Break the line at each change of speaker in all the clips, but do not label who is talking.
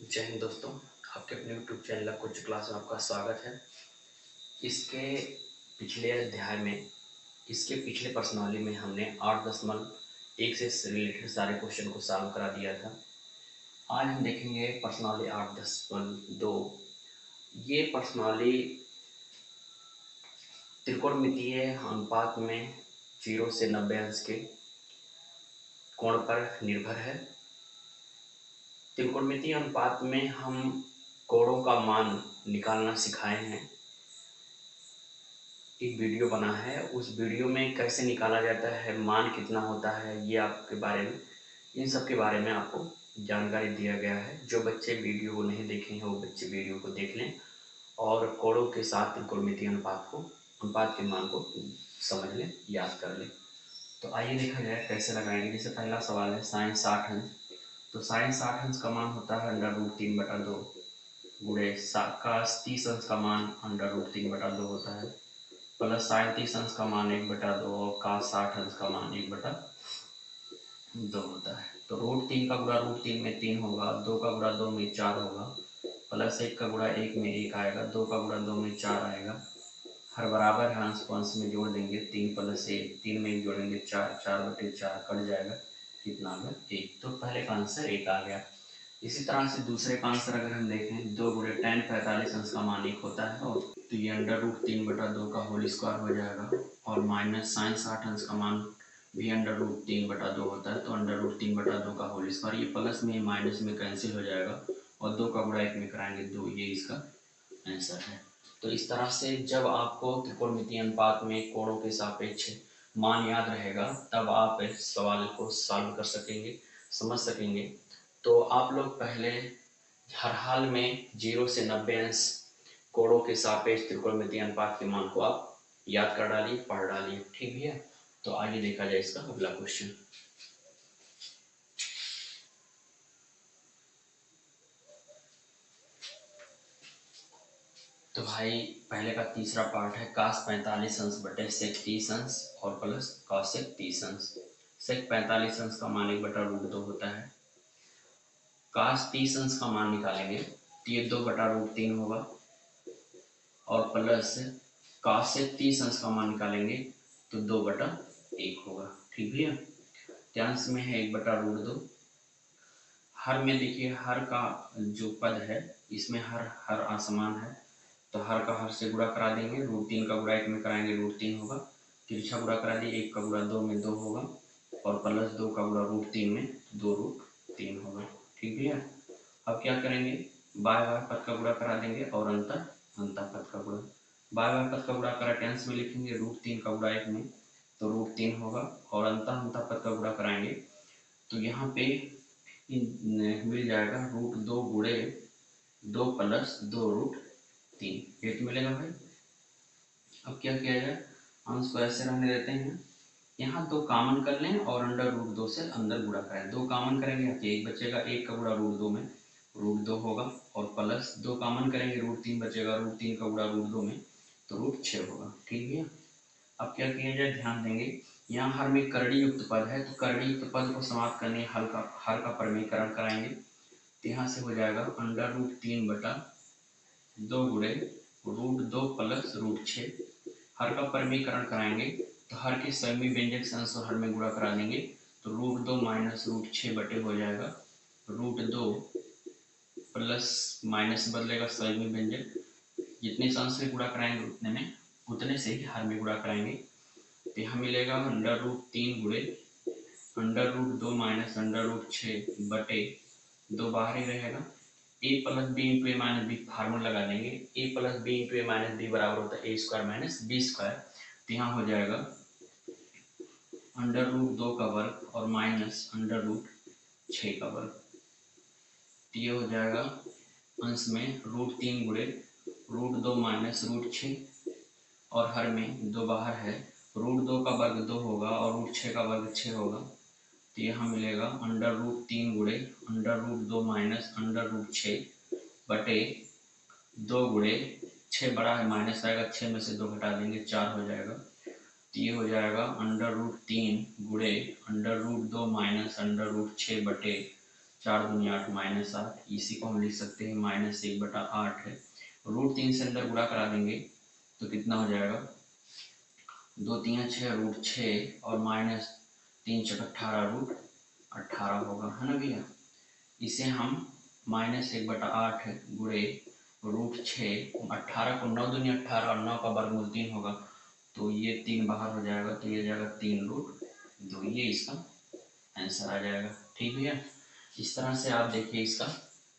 जय हिंद दोस्तों, आपके अपने यूट्यूब चैनल कुछ क्लास में आपका स्वागत है। इसके पिछले अध्याय में इसके पिछले प्रश्नावली में हमने 8.1 से रिलेटेड सारे क्वेश्चन को सॉल्व करा दिया था। आज हम देखेंगे प्रश्नावली 8.2। ये प्रश्नावली त्रिकोणमितीय अनुपात में 0 से 90 अंश के कोण पर निर्भर है। त्रिकोणमितीय अनुपात में हम कोणों का मान निकालना सिखाए हैं। एक वीडियो बना है, उस वीडियो में कैसे निकाला जाता है, मान कितना होता है, ये आपके बारे में इन सब के बारे में आपको जानकारी दिया गया है। जो बच्चे वीडियो को नहीं देखे हैं वो बच्चे वीडियो को देख लें और कोणों के साथ त्रिकोणमितीय अनुपात के मान को समझ लें, याद कर लें। तो आइए देखा जाए कैसे लगाएंगे। जैसे पहला सवाल है साइन 60 अंश, तो साइन 60 अंश का मान होता है √3/2 गुणे कास 30 अंश का मान √3/2 होता है, प्लस साइन 30 अंश का मान 1/2 और कास 60 अंश का मान 1/2 होता है। तो √3 का गुणा √3 में 3 होगा, 2 का गुणा 2 में 4 होगा, प्लस 1 का गुणा 1 में 1 आएगा, 2 का गुणा 2 में 4 आएगा। हर बराबर है, अंश को अंश में जोड़ देंगे, 3 + 1, 3 में 1 जोड़ेंगे 4, 4/4 कट जाएगा, कितना आ गया 1। तो पहले का आंसर 1 आ गया। इसी तरह से दूसरे का आंसर अगर हम देखें 2 गुणे tan 45 अंश का मान 1 होता है, और तो ये √3/2 का होल स्क्वायर हो जाएगा, और माइनस साइन 60 अंश का मान भी √3/2 होता है, तो √3/2 का होल स्क्वायर, ये प्लस में माइनस में कैंसिल हो जाएगा और 2 का गुणा 1 में कराएंगे 2, ये इसका आंसर है। तो इस तरह से जब आपको त्रिकोणमितीय अनुपात में कोणों के सापेक्ष मान याद रहेगा तब आप इस सवाल को सॉल्व कर सकेंगे, समझ सकेंगे। तो आप लोग पहले हर हाल में 0 से 90 अंश कोणों के सापेक्ष त्रिकोणमितीय अनुपात के मान को आप याद कर डालिए, पढ़ डालिए, ठीक है। तो आगे देखा जाए इसका अगला क्वेश्चन। तो भाई पहले का तीसरा पार्ट है कास 45 अंश बटे सेक 30 अंश और प्लस कॉसेक 30 अंश। सेक 45 अंश का मान 1/√2 होता है। कास 30 अंश का मान निकालेंगे तो ये 2/√3 होगा, और प्लस कॉसेक 30 अंश का मान निकालेंगे तो 2/1 होगा, ठीक है। अंश में है 1/√2। हर में देखिए हर का जो पद है इसमें हर असमान है, तो हर का हर से गुणा करा देंगे, √3 का गुणा 1 में कराएंगे √3 होगा, तिरछा गुणा करा दिए, 1 का गुणा 2 में 2 होगा, और प्लस 2 का गुणा √3 में 2√3 होगा, ठीक है। अब क्या करेंगे, बाय बाय पद का गुणा करा देंगे और अंतर पद का गुणा। बाय बाय पद का गुणा करा के अंश में लिखेंगे √3 का गुणा 1 में तो √3 होगा, और अंतर पद का गुणा कराएंगे तो यहाँ पे मिल जाएगा √2 गुणे 2 + 2√3, ये तो मिलेगा भाई। अब क्या किया जाए, अंश को ऐसे रहने देते हैं, यहाँ 2 कॉमन कर लें और √2 से अंदर गुणा करें। 2 कॉमन करेंगे तो 1 बचेगा, 1 का गुणा √2 में √2 होगा, और प्लस 2 कॉमन करेंगे √3 बचेगा, √3 का गुणा √2 में तो √6 होगा, ठीक है। अब क्या किया जाए, ध्यान देंगे यहाँ हर में करड़ी युक्त पद है, तो करड़ी युक्त पद को समाप्त करने हर का परिमेयकरण कराएंगे, तो यहाँ से हो जाएगा √3/2 गुणे √2 + √6। हर का परिमेयकरण कराएंगे तो हर के सभी व्यंजक से अंश हर में गुणा करा देंगे, तो √2 - √6 बटे हो जाएगा √2 प्लस माइनस बदलेगा सभी व्यंजक, जितने से अंश में गुणा कराएंगे उतने से ही हर में गुणा कराएंगे, तो यहाँ मिलेगा √3 गुणे √2 - √6 बटे 2 बाहर ही रहेगा, a + b × a - b formula लगा देंगे, a + b × a - b बराबर होता है a² - b²। तो यहाँ हो जाएगा √2 का वर्ग और माइनस √6 का वर्ग, तो ये हो जाएगा अंश में √3 गुणे √2 - √6, और हर में 2 बाहर है, √2 का वर्ग 2 होगा और √6 का वर्ग 6 होगा, तो यहाँ मिलेगा √3 गुणे √2 - √6 बटे 2 गुणे 6 बड़ा है माइनस आएगा, 6 में से 2 घटा देंगे 4 हो जाएगा, तो ये हो जाएगा √3 गुणे √2 - √6 बटे 4 दूनी 8 माइनस 8, इसी को हम लिख सकते हैं -1/8 है। √3 से अंदर गुणा करा देंगे तो कितना हो जाएगा, 2 3 6 √6 और -3 × 18 √18 होगा, है ना भैया। इसे हम -1/8 गुणे √6, 18 को 9 दूनी 18 और 9 का वर्गमूल 3 होगा, तो ये 3 बाहर हो जाएगा, तो ये जाएगा 3√2, ये इसका आंसर आ जाएगा। ठीक भैया। इस तरह से आप देखिए इसका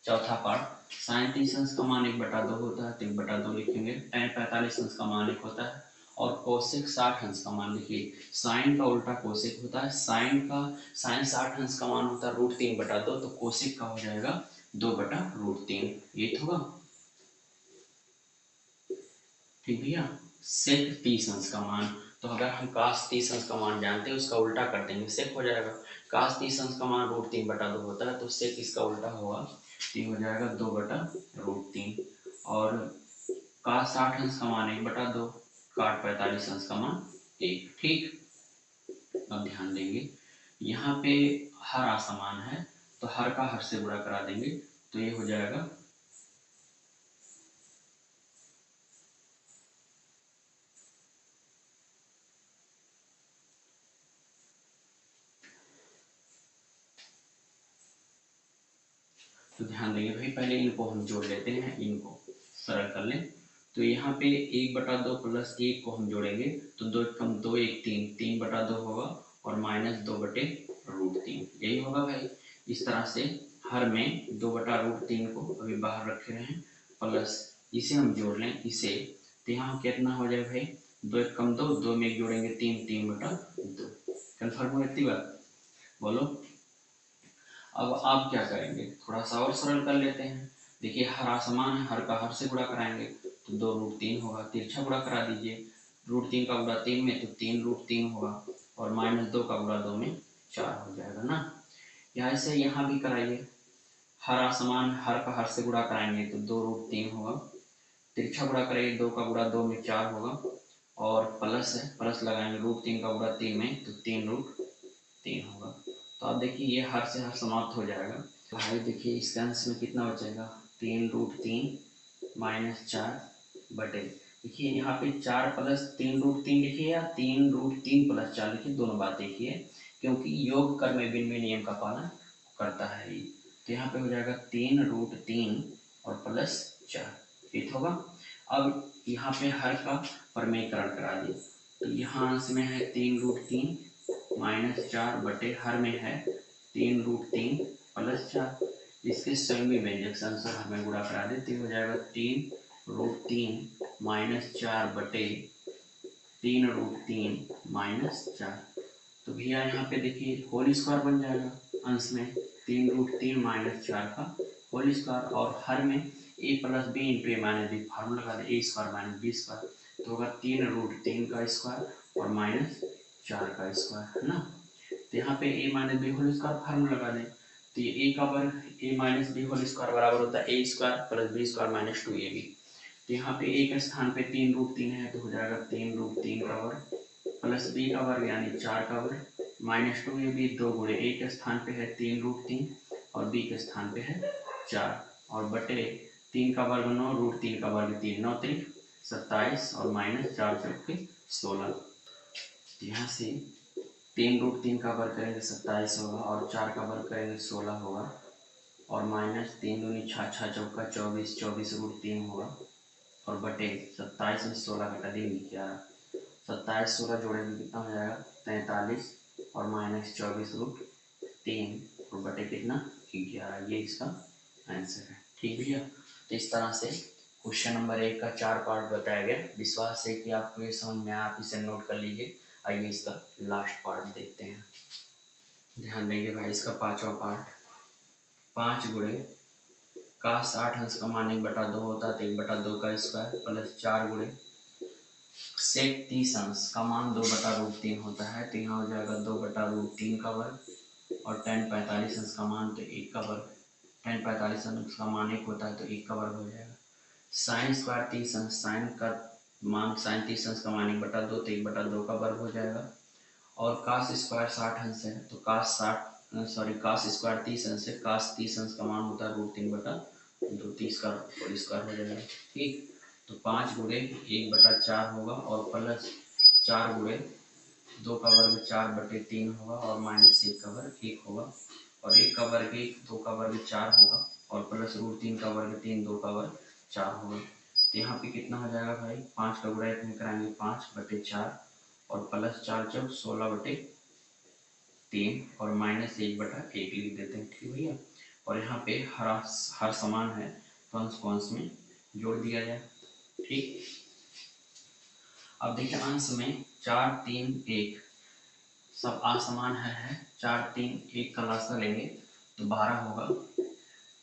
चौथा पार्ट, साइन 30 अंश का मान 1/2 होता है तो 1/2 लिखेंगे। tan 45 अंश का मान 1 होता है और कोसेक 60 अंश का मान लिखिए। साइन का उल्टा कोसेक होता है, साइन 60 अंश का मान होता है √3/2, तो कोसेक का हो जाएगा 2/√3, ये होगा। ठीक भैया। सेक 30 अंश का मान, तो अगर हम cos 30 अंश का मान जानते हैं उसका उल्टा कर देंगे, सेक हो जाएगा। cos 30 अंश का मान √3/2 होता है, तो सेक इसका उल्टा होगा, तो हो जाएगा 2/√3। और cos 60 अंश का मान 1/2, cot 45 अंश का मान 1। ठीक। अब ध्यान देंगे, यहाँ पे हर असमान है तो हर का हर से गुणा करा देंगे, तो ये हो जाएगा तो ध्यान देंगे भाई, पहले इनको हम जोड़ लेते हैं, इनको सरल कर लें। तो यहाँ पे 1/2 प्लस 1 को हम जोड़ेंगे तो 2 कम 2 1 3, 3/2 होगा और -2/√3, यही होगा भाई। इस तरह से हर में 2/√3 को अभी बाहर रखे हैं, प्लस इसे हम जोड़ लें इसे, तो यहाँ कितना हो जाए भाई, 2 1 कम 2, 2 में 1 जोड़ेंगे 3, 3/2। कन्फर्म हो इतनी बात, बोलो। अब आप क्या करेंगे, थोड़ा सा और सरल कर लेते हैं। देखिए हर असमान है, हर का हर से गुणा कराएंगे तो 2√3 होगा, तिरछा गुणा करा दीजिए, √3 का गुणा 3 में तो 3√3 होगा और -2 का गुणा 2 में 4 हो जाएगा ना। या ऐसे यहाँ भी कराइए, हर असमान हर का हर से गुणा कराएंगे तो 2√3 होगा, तिरछा गुणा करेंगे 2 का गुणा 2 में 4 होगा और प्लस है, प्लस लगाएंगे √3 का गुणा 3 में तो 3√3 होगा। तो आप देखिए ये हर से हर समाप्त हो जाएगा। भाई देखिए इसके अंश में कितना बचेगा, 3√3 -4 बटे, देखिए यहाँ पे 4 प्लस 3√3 लिखिए या 3√3 प्लस 4 लिखिए, दोनों बात देखिए, क्योंकि योग कर में बिन में नियम का पालन करता है ये। तो यहाँ पे हो जाएगा 3√3 और प्लस 4, ठीक होगा। अब यहाँ पे हर का परमेयकरण करा दिए, तो यहाँ अंश में है 3√3 -4 बटे हर में है 3√3 प्लस 4, इसके संयुग्मी व्यंजक से आंसर हमें गुणा करा देते, हो जाएगा 3√3 -4 बटे 3√3 -4। तो भैया यहाँ पे देखिए होल स्क्वायर बन जाएगा, अंश में 3√3 -4 का होल स्क्वायर और हर में a plus B into A minus B, formula लगा दे, a square minus B square, तो होगा 3√3 का स्क्वायर और -4 का स्क्वायर, है ना। तो यहाँ पे a minus b whole square formula लगा दें, तो ये a का वर्ग a minus b whole square बराबर होता है a square plus b square minus 2ab। तो यहाँ पे a के स्थान पे 3√3 है तो हो जाएगा 3√3 का वर्ग प्लस b का वर्ग यानी 4 का वर्ग माइनस 2ab, 2 गुणे a के स्थान पे है 3√3 और b के स्थान पे है 4 और बटे 3 का वर्ग 9, √3 का वर्ग 3, 9 3 27 और -4 चौके 16। यहाँ से 3√3 का वर्ग करेंगे 27 होगा और 4 का वर्ग करेंगे 16 होगा और -3 दूनी 6 6 चौका 24, 24 √3 होगा और बटे 27 में 16 घटा देंगे 11, 27 16 जोड़ेंगे कितना हो जाएगा 43 और -24 √3 और बटे कितना 11, ये इसका आंसर है। ठीक भैया। तो इस तरह से क्वेश्चन नंबर 1 का 4 पार्ट बताया गया, विश्वास है कि आपको ये समझ में आया, आप इसे नोट कर लीजिए। आइए इसका लास्ट पार्ट देखते हैं। ध्यान देंगे भाई, इसका 5वां पार्ट, 5 गुणे cos 60 अंश का मान 1/2 होता है तो 1/2 का स्क्वायर प्लस 4 गुणे sec 30 अंश का मान 2/√3 होता है तो यहाँ हो जाएगा 2/√3 का वर्ग और tan 45 अंश का मान तो 1 का वर्ग, tan 45 अंश का मान 1 होता है तो 1 का वर्ग हो जाएगा। साइन स्क्वायर 30 अंश, साइन का मान साइन 30 अंश का मान 1/2 तो 1/2 का वर्ग हो जाएगा और cos स्क्वायर 60 अंश है तो cos 60 सॉरी कास स्क्वायर 30 अंश है, कास 30 अंश का मान होता है √3/2, 30 का होल स्क्वायर हो जाएगा। ठीक, तो 5 गुणे 1/4 होगा और प्लस 4 गुणे 2 का वर्ग 4/3 होगा और माइनस 1 का वर्ग 1 होगा और 1 का वर्ग 1, 2 का वर्ग 4 होगा और प्लस √3 का वर्ग 3, 2 का वर्ग 4 होगा। तो यहाँ पे कितना हो जाएगा भाई, 5 का गुणा 1 में कराएंगे 5/4 और प्लस 4 × 16/3 और माइनस 1/1 लिख देते हैं। ठीक भैया, और यहाँ पे हर समान है तो अंश को अंश में जोड़ दिया जाए। ठीक, अब देखिए अंश में 4, 3, 1 सब असमान है 4, 3, 1 का लासा लेंगे तो 12 होगा।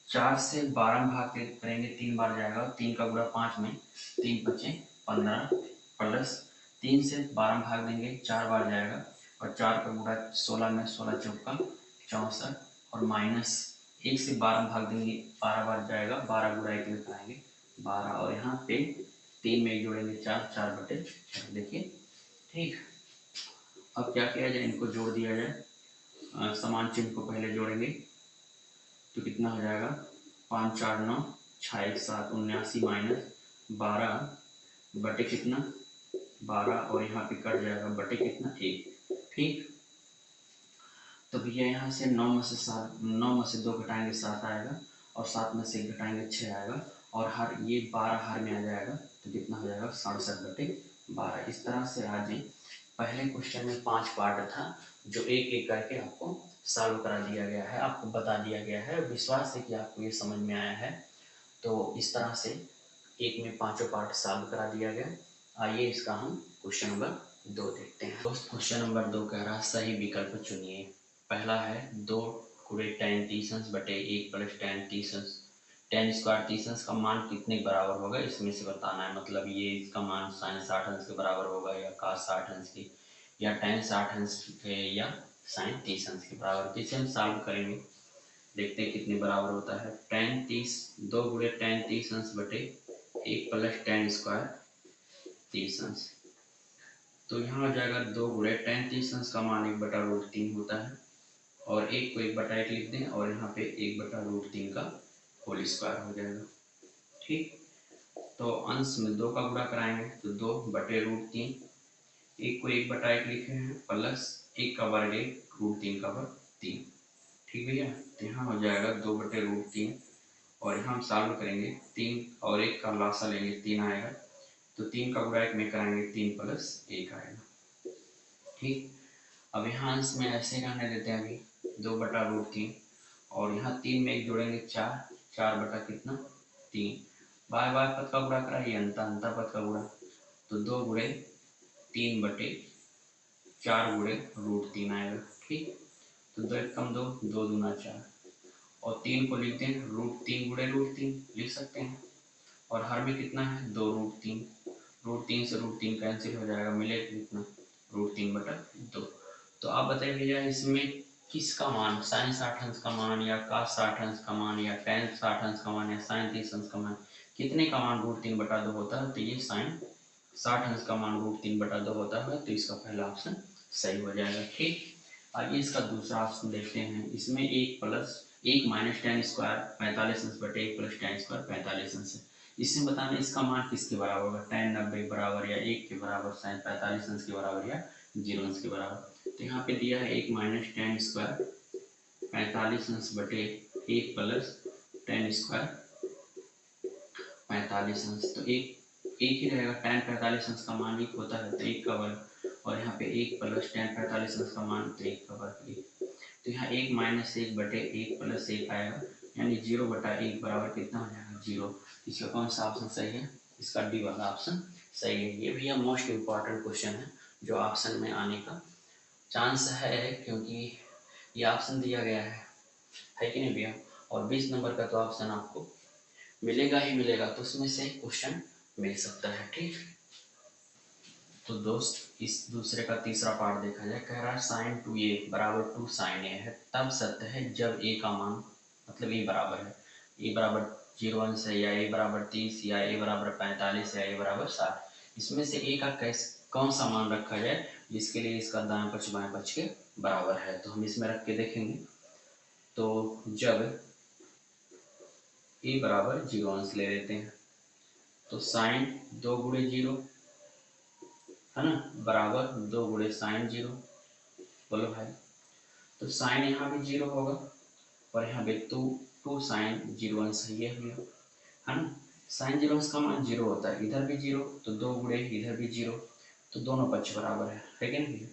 4 से 12 में भाग करेंगे 3 बार जाएगा, 3 का गुणा 5 में 3 × 5 = 15 प्लस 3 से 12 में भाग देंगे 4 बार जाएगा और 4 का गुणा 16 में 16 × 4 = 64 और माइनस 1 से 12 में भाग देंगे 12 बार जाएगा, 12 गुणा 1 में कराएंगे 12 और यहाँ पे 3 में 1 जोड़ेंगे 4, 4/4 देखिए। ठीक, अब क्या किया जाए, इनको जोड़ दिया जाए। समान चिन्ह को पहले जोड़ेंगे तो कितना हो जाएगा, 5, 4, 9, 6, 1, 7, 79 माइनस 12 बटे कितना 12 और यहाँ पे कट जाएगा बटे कितना 1। ठीक, तो भैया यहाँ से 9 में से 2 घटाएंगे 7 आएगा और 7 में से 1 घटाएंगे 6 आएगा और हर ये 12 हर में आ जाएगा तो कितना हो जाएगा 67/12। इस तरह से आज पहले क्वेश्चन में 5 पार्ट था जो एक एक करके आपको सॉल्व करा दिया गया है, आपको बता दिया गया है। विश्वास है कि आपको ये समझ में आया है। तो इस तरह से एक में 5 पार्ट सॉल्व करा दिया गया। आइए इसका हम क्वेश्चन नंबर 2 देखते हैं। दोस्त क्वेश्चन नंबर 2 कह रहा है सही विकल्प चुनिए। पहला है 2 × tan 30 अंश बटे 1 + tan 30 अंश। tan स्क्वायर 30 अंश का मान कितने के बराबर होगा इसमें से बताना है। मतलब ये इसका मान sin 60 अंश के बराबर होगा या cos 60 अंश की या tan 60 अंश या sin 30 अंश के बराबर। जिसे हम सॉल्व करेंगे देखते हैं कितने बराबर होता है। tan 30 2 × tan 30 अंश बटे 1 + tan स्क्वायर 30 अंश। तो यहाँ हो जाएगा 2 × tan 30 अंश का मान 1/√3 होता है और 1 को 1/1 लिख दें और यहाँ पे 1/√3 का होल स्क्वायर हो जाएगा। ठीक, तो अंश में 2 का गुणा कराएंगे तो 2/√3, 1 को 1/1 लिखे हैं प्लस 1 का वर्ग 1 √3 का वर्ग 3। ठीक भैया, तो यहाँ हो जाएगा 2/√3 और यहाँ हम सॉल्व करेंगे 3 और 1 का लासा लेंगे 3 आएगा तो 3 का गुणा 1 में कराएंगे 3 + 1 आएगा। ठीक, अब यहाँ अंश में ऐसे रहने देते हैं अभी 2/√3 और यहाँ 3 में 1 जोड़ेंगे 4, 4 बटा कितना 3, बाय बाय पद का गुणा कराइए अंतर पद का गुणा तो 2 × 3/4 × √3 आएगा। ठीक, तो 2 × 1 = 2, 2 दूना 4 और 3 को लिख दें √3 × √3 लिख सकते हैं और हर में कितना है 2√3, √3 से √3 कैंसिल हो जाएगा, मिलेगा कितना √3/2। तो आप बताइए भैया इसमें किसका मान sin 60 अंश का मान या cos 60 अंश का मान या tan 60 अंश का मान या sin 30 अंश का मान कितने का मान √3/2 होता है। तो ये sin 60 अंश का मान √3/2 होता है तो इसका पहला ऑप्शन सही हो जाएगा। ठीक, आइए इसका दूसरा ऑप्शन देखते हैं। इसमें 1 - tan स्क्वायर 45 अंश बटे 1 + tan स्क्वायर 45 अंश है। इसमें बताना इसका मान किसके बराबर होगा, tan 90 के बराबर या 1 के बराबर, sin 45 अंश के बराबर या 0 अंश के बराबर। तो यहाँ पे दिया है 1 - tan स्क्वायर 45 अंश बटे 1 + tan स्क्वायर 45 अंश। तो एक ही रहेगा, tan 45 अंश का मान 1 होता है तो 1 का वर्ग और यहाँ पे 1 + tan 45 अंश का मान तो 1 का वर्ग 1। तो यहाँ 1 - 1 बटे 1 + 1 आएगा यानी 0/1 बराबर कितना हो जाएगा 0। इसका कौन सा ऑप्शन सही है, इसका डी वाला ऑप्शन सही है। ये भैया मोस्ट इम्पॉर्टेंट क्वेश्चन है जो ऑप्शन में आने का चांस है क्योंकि ये ऑप्शन दिया गया है कि नहीं भैया। और 20 नंबर का तो ऑप्शन आपको मिलेगा ही मिलेगा तो उसमें से क्वेश्चन मिल सकता है। ठीक, तो दोस्त इस दूसरे का तीसरा पार्ट देखा जाए। कह रहा है sin 2a = 2 sin a है तब सत्य है जब a का मान मतलब a बराबर है, a बराबर 0 अंश है या a बराबर 30 या a बराबर 45 या a बराबर 60। इसमें से a का कौन सा मान रखा जाए जिसके लिए इसका दाएं पक्ष बाएं पक्ष के बराबर है। तो हम इसमें रख के देखेंगे तो जब ए बराबर 0 अंश ले लेते हैं तो साइन 2 गुणे 0 है ना, बराबर 2 गुणे साइन 0। बोलो भाई, तो साइन यहाँ भी 0 होगा और यहाँ पे टू साइन 0 अंश ये हो गया, है ना। साइन 0 अंश का मान 0 होता है, इधर भी 0 तो 2 गुणे इधर भी 0, तो दोनों पक्ष बराबर है कि नहीं।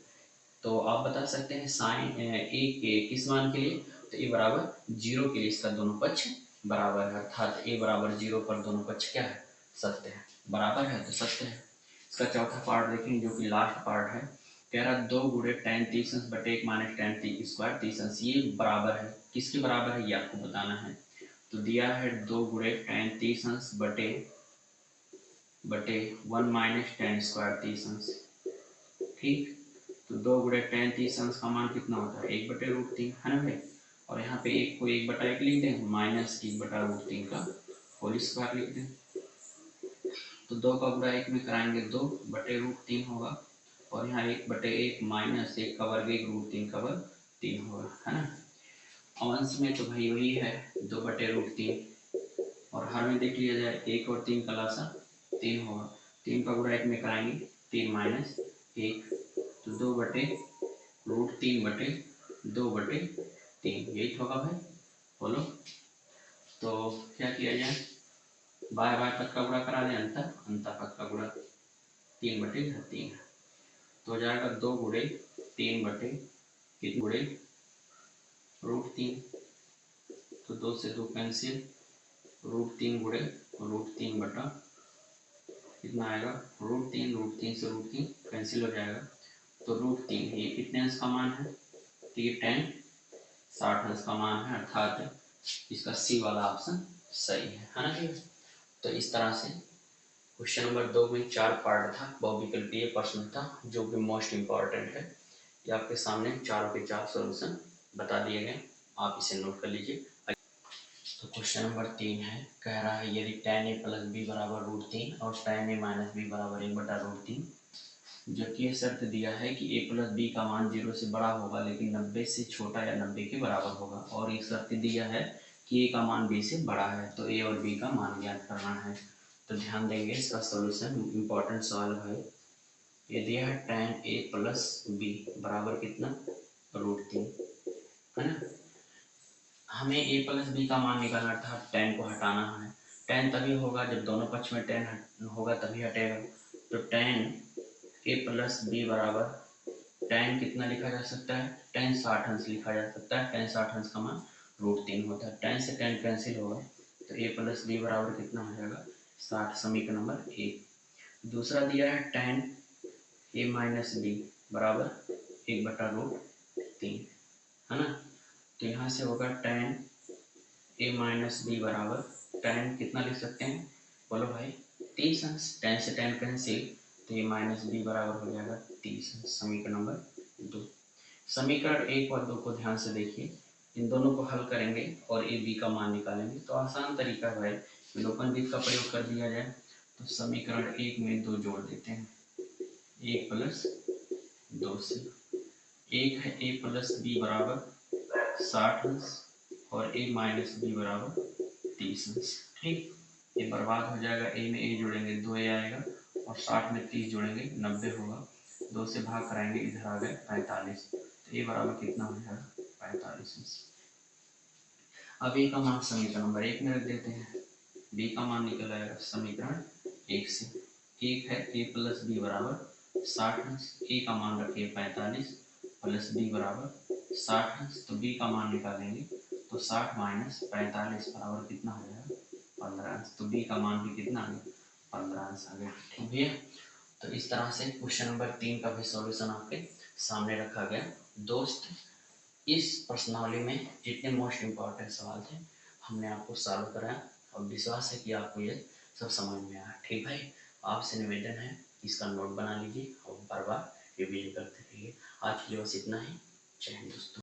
तो आप बता सकते हैं साइन ए के किस मान के लिए, तो ए बराबर 0 के लिए इसका दोनों पक्ष बराबर है, अर्थात ए बराबर 0 पर दोनों पक्ष क्या है, सत्य है, बराबर है तो सत्य है। इसका चौथा पार्ट देखेंगे जो कि लास्ट पार्ट है। कह रहा 2 गुणे tan 30 अंश बटे 1 माइनस tan स्क्वायर 30 अंश, ये बराबर है, किसके बराबर है ये आपको बताना है। तो दिया है 2 गुणे tan 30 अंश बटे 1 माइनस tan स्क्वायर 30 अंश, ठीक। तो 2 गुणे tan 30 अंश का मान कितना होता है, 1/√3, है ना भाई। और यहाँ पे 1 को 1/1 लिख दें, माइनस 1/√3 का होल स्क्वायर लिख दें। तो 2 का गुणा 1 में कराएंगे 2/√3 होगा, और यहाँ 1/1 माइनस 1 का वर्ग 1√3 का वर्ग 3 होगा, है ना। अंश में तो भाई वही है 2/√3, और हर में देख लिया जाए 1 और 3 का लासा 3 होगा। 3 का गुणा 1 में कराएंगे 3 माइनस 1, तो 2/2/2/3 यही होगा भाई। बोलो, तो क्या किया जाए, बाय बाय पद का गुणा करा दें, अंतर पद का गुणा 3/3, तो हो जाएगा 2 गुणे 3/, कितने गुणे √3, तो 2 से 2 कैंसिल, √3 गुणे √3 बटा कितना आएगा √3 से √3 कैंसिल हो जाएगा, तो √3 ये कितने अंश का मान है, तो ये tan 60 अंश का मान है, अर्थात इसका सी वाला ऑप्शन सही है ना जी। तो इस तरह से क्वेश्चन नंबर 2 में 4 पार्ट था, बहुविकल्पीय प्रश्न था जो कि मोस्ट इम्पॉर्टेंट है। ये आपके सामने चारों के 4 सॉल्यूशन बता दिए गए, आप इसे नोट कर लीजिए। तो क्वेश्चन नंबर 3 है, कह रहा है यदि tan a प्लस बी बराबर √3 और tan a माइनस बी बराबर 1/√3, जबकि ये शर्त दिया है कि a प्लस बी का मान 0 से बड़ा होगा लेकिन 90 से छोटा या 90 के बराबर होगा, और एक शर्त दिया है कि a का मान b से बड़ा है, तो a और b का मान ज्ञात करना है। तो ध्यान देंगे इसका सॉल्यूशन, इम्पोर्टेंट सवाल है। ये दिया है tan a प्लस बी बराबर कितना √3, है ना। हमें a प्लस बी का मान निकालना था, tan को हटाना है। tan तभी होगा जब दोनों पक्ष में tan होगा तभी हटेगा, तो tan a प्लस बी बराबर tan कितना लिखा जा सकता है, tan 60 अंश लिखा जा सकता है, tan 60 अंश का मान √3 होता है, tan से tan कैंसिल होगा, तो a प्लस बी बराबर कितना हो जाएगा 60, समीकरण नंबर 1। दूसरा दिया है tan a माइनस बी बराबर 1/√3, है ना। तो यहाँ से होगा tan a माइनस बी बराबर tan कितना लिख सकते हैं, बोलो भाई 30 अंश, tan से tan कैंसिल, तो a माइनस बी बराबर हो जाएगा 30 अंश, समीकरण नंबर 2। समीकरण 1 और 2 को ध्यान से देखिए, इन दोनों को हल करेंगे और a b का मान निकालेंगे। तो आसान तरीका है भाई, विलोपन विधि का प्रयोग कर दिया जाए, तो समीकरण 1 में 2 जोड़ देते हैं, 1 प्लस 2 से, एक है a प्लस बी बराबर 60 अंश और a माइनस बी बराबर 30 अंश, ठीक। ये बर्बाद हो जाएगा, a में a जोड़ेंगे 2a आएगा, और 60 में 30 जोड़ेंगे 90 होगा, 2 से भाग कराएंगे इधर आ गए 45, तो a बराबर कितना हो जाएगा 45 अंश। अब a का मान समीकरण नंबर 1 में रख देते हैं, b का मान निकल आएगा समीकरण 1 से, एक है a प्लस बी बराबर 60 अंश, a का मान रखिए 45 प्लस b बराबर 60 अंश, तो b का मान निकालेंगे तो 60 माइनस 45 बराबर कितना हो जाएगा 15 अंश, तो b का मान भी कितना आ गया 15 अंश आ गया, ठीक भैया। तो इस तरह से क्वेश्चन नंबर 3 का भी सॉल्यूशन आपके सामने रखा गया। दोस्त, इस प्रश्नावली में जितने मोस्ट इम्पॉर्टेंट सवाल थे हमने आपको सॉल्व कराया, और विश्वास है कि आपको ये सब समझ में आया, ठीक भाई। आपसे निवेदन है इसका नोट बना लीजिए और बार बार रिवीजन करते रहिए। आज के लिए बस इतना ही, जय हिंद दोस्तों।